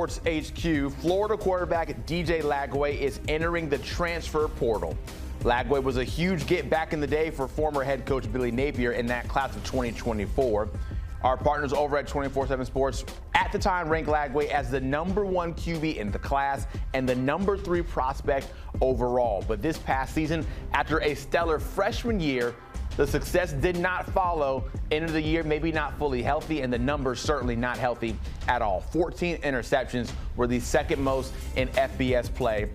Sports HQ, Florida quarterback DJ Lagway is entering the transfer portal. Lagway was a huge get back in the day for former head coach Billy Napier in that class of 2024. Our partners over at 24/7 Sports at the time ranked Lagway as the #1 QB in the class and the #3 prospect overall. But this past season, after a stellar freshman year, the success did not follow. End of the year, maybe not fully healthy, and the numbers certainly not healthy at all. 14 interceptions were the second most in FBS play.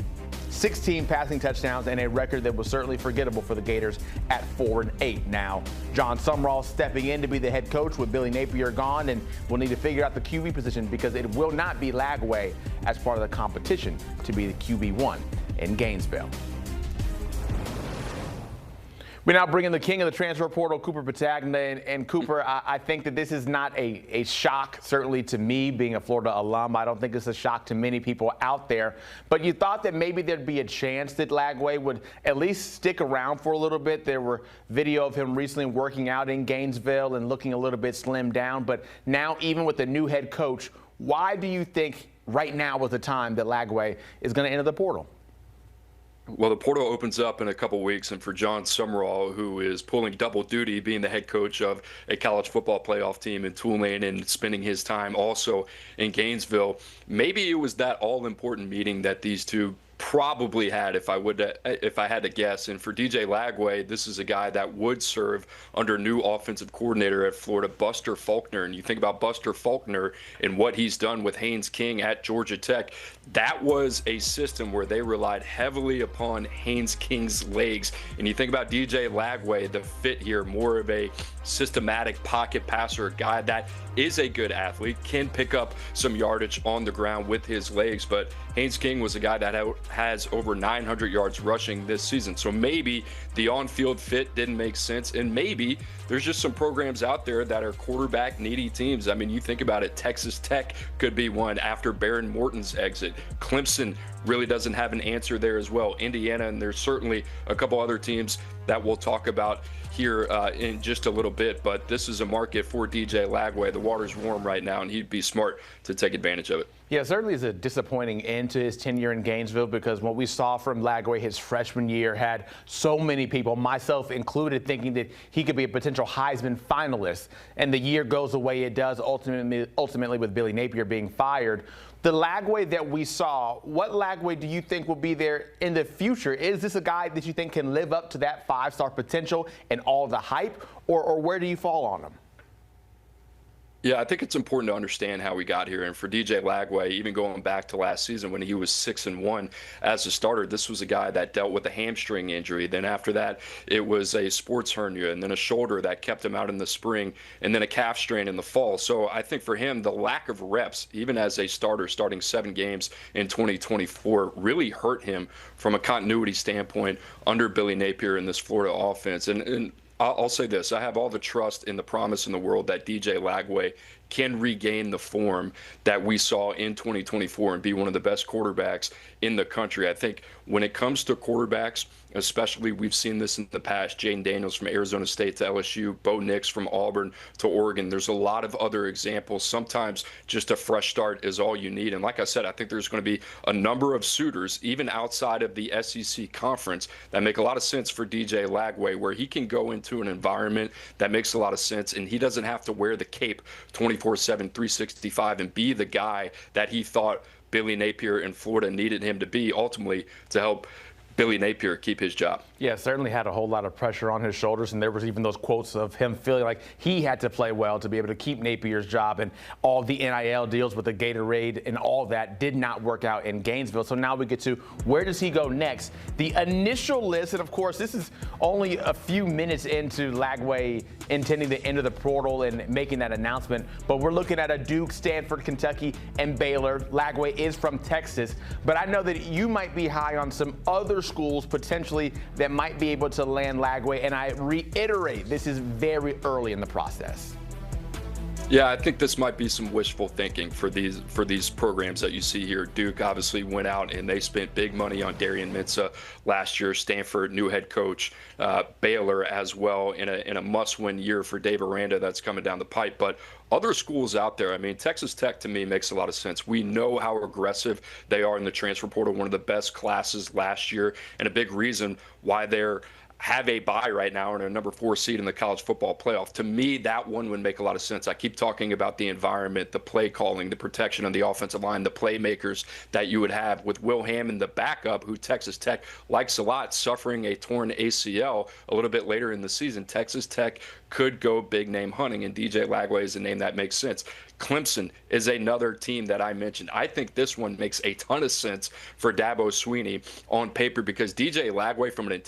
16 passing touchdowns and a record that was certainly forgettable for the Gators at 4-8. Now, John Sumrall stepping in to be the head coach with Billy Napier gone, and we'll need to figure out the QB position because it will not be Lagway as part of the competition to be the QB1 in Gainesville. We now bring in the king of the transfer portal, Cooper Patagna. And Cooper, I think that this is not a shock, certainly to me, being a Florida alum. I don't think it's a shock to many people out there. But you thought that maybe there'd be a chance that Lagway would at least stick around for a little bit. There were video of him recently working out in Gainesville and looking a little bit slimmed down. But now, even with the new head coach, why do you think right now was the time that Lagway is going to enter the portal? Well, the portal opens up in a couple weeks, and for John Sumrall, who is pulling double duty, being the head coach of a college football playoff team in Tulane and spending his time also in Gainesville, maybe it was that all-important meeting that these two probably had, if I had to guess. And for DJ Lagway, this is a guy that would serve under new offensive coordinator at Florida, Buster Faulkner. And you think about Buster Faulkner and what he's done with Haynes King at Georgia Tech. That was a system where they relied heavily upon Haynes King's legs. And you think about DJ Lagway, the fit here, more of a systematic pocket passer, a guy that is a good athlete, can pick up some yardage on the ground with his legs. But Haynes King was a guy that has over 900 yards rushing this season. So maybe the on-field fit didn't make sense, and maybe there's just some programs out there that are quarterback-needy teams. I mean, you think about it, Texas Tech could be one after Baron Morton's exit. Clemson really doesn't have an answer there as well. Indiana, and there's certainly a couple other teams that we'll talk about here in just a little bit, but this is a market for DJ Lagway. The water's warm right now, and he'd be smart to take advantage of it. Yeah, certainly is a disappointing end to his tenure in Gainesville, because what we saw from Lagway his freshman year had so many people, myself included, thinking that he could be a potential Heisman finalist. And the year goes the way it does, ultimately with Billy Napier being fired. The Lagway that we saw, what Lagway do you think will be there in the future? Is this a guy that you think can live up to that 5-star potential and all the hype, or where do you fall on him? Yeah, I think it's important to understand how we got here. And for DJ Lagway, even going back to last season when he was 6-1 as a starter, this was a guy that dealt with a hamstring injury. Then after that, it was a sports hernia, and then a shoulder that kept him out in the spring, and then a calf strain in the fall. So I think for him, the lack of reps, even as a starter, starting 7 games in 2024, really hurt him from a continuity standpoint under Billy Napier in this Florida offense. And I'll say this, I have all the trust in the promise in the world that DJ Lagway can regain the form that we saw in 2024 and be one of the best quarterbacks in the country. I think when it comes to quarterbacks, especially, we've seen this in the past, Jaden Daniels from Arizona State to LSU, Bo Nix from Auburn to Oregon. There's a lot of other examples. Sometimes just a fresh start is all you need. And like I said, I think there's going to be a number of suitors, even outside of the SEC conference, that make a lot of sense for DJ Lagway, where he can go into an environment that makes a lot of sense, and he doesn't have to wear the cape 24/7, 365, and be the guy that he thought Billy Napier in Florida needed him to be, ultimately to help Billy Napier keep his job. Yeah, certainly had a whole lot of pressure on his shoulders, and there was even those quotes of him feeling like he had to play well to be able to keep Napier's job, and all the NIL deals with the Gatorade and all that did not work out in Gainesville. So now we get to where does he go next? The initial list, and of course this is only a few minutes into Lagway intending to enter the portal and making that announcement, but we're looking at a Duke, Stanford, Kentucky, and Baylor. Lagway is from Texas, but I know that you might be high on some other schools potentially that might be able to land Lagway, and I reiterate, this is very early in the process. Yeah, I think this might be some wishful thinking for these programs that you see here. Duke obviously went out and they spent big money on Darian Mensah last year. Stanford, new head coach, Baylor as well in a must-win year for Dave Aranda that's coming down the pipe. But other schools out there, I mean, Texas Tech to me makes a lot of sense. We know how aggressive they are in the transfer portal, one of the best classes last year, and a big reason why they're have a bye right now and a number 4 seed in the college football playoff. To me, that one would make a lot of sense. I keep talking about the environment, the play calling, the protection on the offensive line, the playmakers that you would have with Will Hammond, the backup, who Texas Tech likes a lot, suffering a torn ACL a little bit later in the season. Texas Tech could go big name hunting, and DJ Lagway is a name that makes sense. Clemson is another team that I mentioned. I think this one makes a ton of sense for Dabo Swinney on paper because DJ Lagway, from an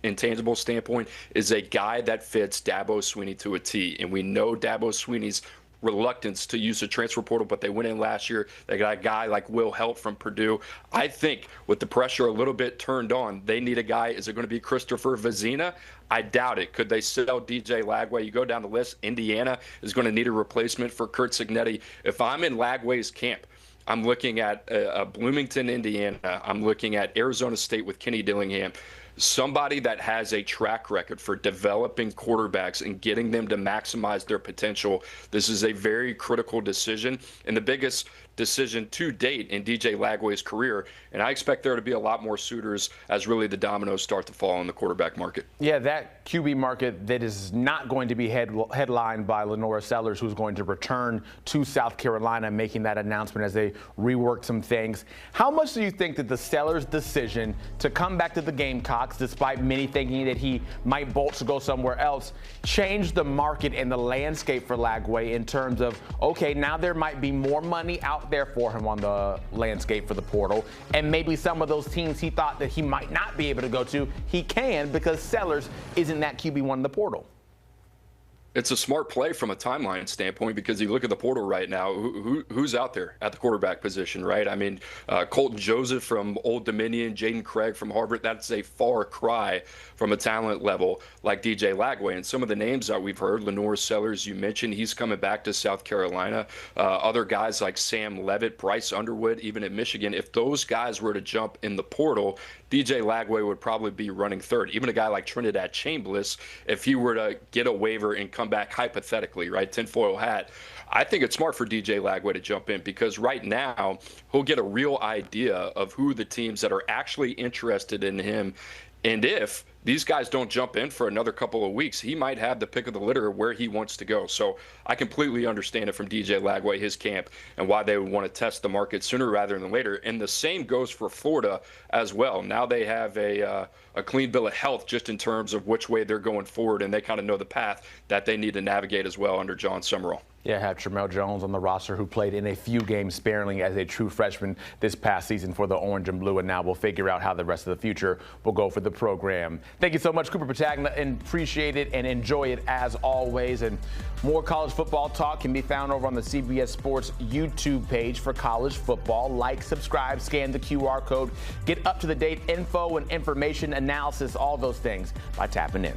intangible standpoint, is a guy that fits Dabo Swinney to a T. And we know Dabo Swinney's reluctance to use the transfer portal, but they went in last year. They got a guy like Will Helt from Purdue. I think with the pressure a little bit turned on, they need a guy. Is it going to be Christopher Vizina? I doubt it. Could they sell DJ Lagway? You go down the list. Indiana is going to need a replacement for Curt Cignetti. If I'm in Lagway's camp, I'm looking at Bloomington, Indiana. I'm looking at Arizona State with Kenny Dillingham. Somebody that has a track record for developing quarterbacks and getting them to maximize their potential. This is a very critical decision and the biggest decision to date in DJ Lagway's career. And I expect there to be a lot more suitors as really the dominoes start to fall in the quarterback market. Yeah, that QB market that is not going to be headlined by Lenora Sellers, who's going to return to South Carolina, making that announcement as they rework some things. How much do you think that the Sellers decision to come back to the Gamecocks, despite many thinking that he might bolt to go somewhere else, changed the market and the landscape for Lagway in terms of, okay, now there might be more money out there for him on the landscape for the portal, and maybe some of those teams he thought that he might not be able to go to, he can, because Sellers isn't that QB1 in the portal? It's a smart play from a timeline standpoint because you look at the portal right now, who's out there at the quarterback position, right? I mean, Colton Joseph from Old Dominion, Jaden Craig from Harvard, that's a far cry from a talent level like DJ Lagway. And some of the names that we've heard, Lenore Sellers, you mentioned, he's coming back to South Carolina. Other guys like Sam Levitt, Bryce Underwood, even at Michigan, if those guys were to jump in the portal, DJ Lagway would probably be running third. Even a guy like Trinidad Chambliss, if he were to get a waiver and come back hypothetically, right, tinfoil hat, I think it's smart for DJ Lagway to jump in because right now he'll get a real idea of who the teams that are actually interested in him. And if these guys don't jump in for another couple of weeks, he might have the pick of the litter where he wants to go. So I completely understand it from DJ Lagway, his camp, and why they would want to test the market sooner rather than later. And the same goes for Florida as well. Now they have a clean bill of health just in terms of which way they're going forward, and they kind of know the path that they need to navigate as well under John Summerall. Yeah, have Tramel Jones on the roster, who played in a few games sparingly as a true freshman this past season for the Orange and Blue, and now we'll figure out how the rest of the future will go for the program. Thank you so much, Cooper Patagna, and appreciate it and enjoy it as always. And more college football talk can be found over on the CBS Sports YouTube page for college football. Like, subscribe, scan the QR code, get up-to-the-date info and information, analysis, all those things by tapping in.